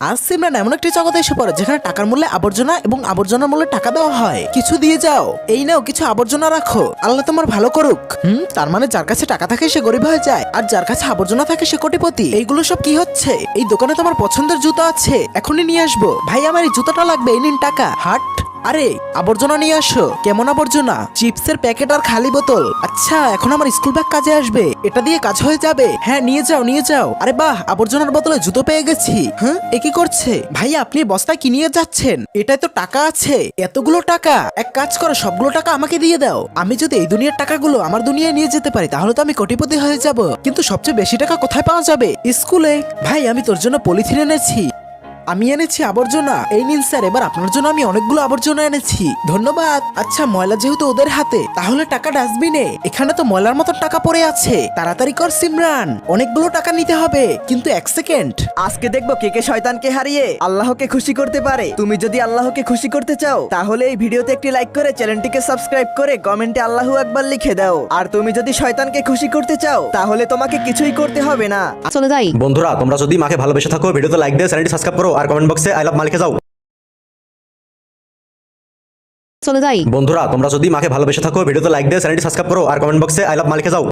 আজ সিমরান এমন একটি জগতে এসে পড়ে যেখানে টাকার মূল্যে আবর্জনা এবং আবর্জনার মূল্যে টাকা দেওয়া হয়। কিছু দিয়ে যাও, এই নাও কিছু আবর্জনা রাখো, আল্লাহ তোমার ভালো করুক। তার মানে যার কাছে টাকা থাকে সে গরিব হয়ে যায়, আর যার কাছে আবর্জনা থাকে সে কোটিপতি। এইগুলো সব কি হচ্ছে? এই দোকানে তোমার পছন্দের জুতো আছে, এখনই নিয়ে আসবো। ভাই আমার এই জুতোটা লাগবে, এই নিন টাকা। হাট, আরে আবর্জনা নিয়ে আসো। কেমন আবর্জনা? চিপসের প্যাকেট আর খালি বোতল। আচ্ছা, এখন আমার স্কুল ব্যাগ কাজে আসবে, এটা দিয়ে কাজ হয়ে যাবে। হ্যাঁ নিয়ে যাও নিয়ে যাও। আরে বাহ, আবর্জনার বদলে জুতো পেয়ে গেছি। হ্যাঁ, এ কি করছে ভাইয়া? আপনি বস্তায় কি নিয়ে যাচ্ছেন? এটাই তো টাকা আছে, এতগুলো টাকা। এক কাজ করো, সবগুলো টাকা আমাকে দিয়ে দাও। আমি যদি এই দুনিয়ার টাকাগুলো আমার দুনিয়ায় নিয়ে যেতে পারি তাহলে তো আমি কোটিপতি হয়ে যাব। কিন্তু সবচেয়ে বেশি টাকা কোথায় পাওয়া যাবে? স্কুলে। ভাই আমি তোর জন্য পলিথিন এনেছি। আমি এনেছি আবর্জনা। এই নিন স্যার, এবার আপনার জন্য আমি অনেকগুলো আবর্জনা এনেছি। ধন্যবাদ। আচ্ছা, ময়লা যেহেতু ওদের হাতে, তাহলে টাকা ডাস্টবিনে। এখানে তো ময়লার মতো টাকা পড়ে আছে। তাড়াতাড়ি কর সিমরান, অনেকগুলো টাকা নিতে হবে। কিন্তু এক সেকেন্ড। আজকে দেখবো কে কে শয়তানকে হারিয়ে আল্লাহকে খুশি করতে পারে। তুমি যদি আল্লাহকে খুশি করতে চাও তাহলে এই ভিডিওতে একটি লাইক করে চ্যানেলটিকে সাবস্ক্রাইব করে কমেন্টে আল্লাহু আকবার লিখে দাও। আর তুমি যদি শয়তানকে খুশি করতে চাও তাহলে তোমাকে কিছুই করতে হবে না। চলে যাই। বন্ধুরা, তোমরা যদি মাকে ভালোবেসে থাকো ভিডিওতে লাইক দিয়ে চ্যানেলটি সাবস্ক্রাইব করো আর কমেন্ট বক্সে আই লাভ মা লিখে যাও। চলে যাই। বন্ধুরা, তোমরা যদি মাকে ভালোবেসে থাকো ভিডিওতে লাইক দিয়ে চ্যানেলটি সাবস্ক্রাইব করো আর কমেন্ট বক্সে আই লাভ মা লিখে যাও।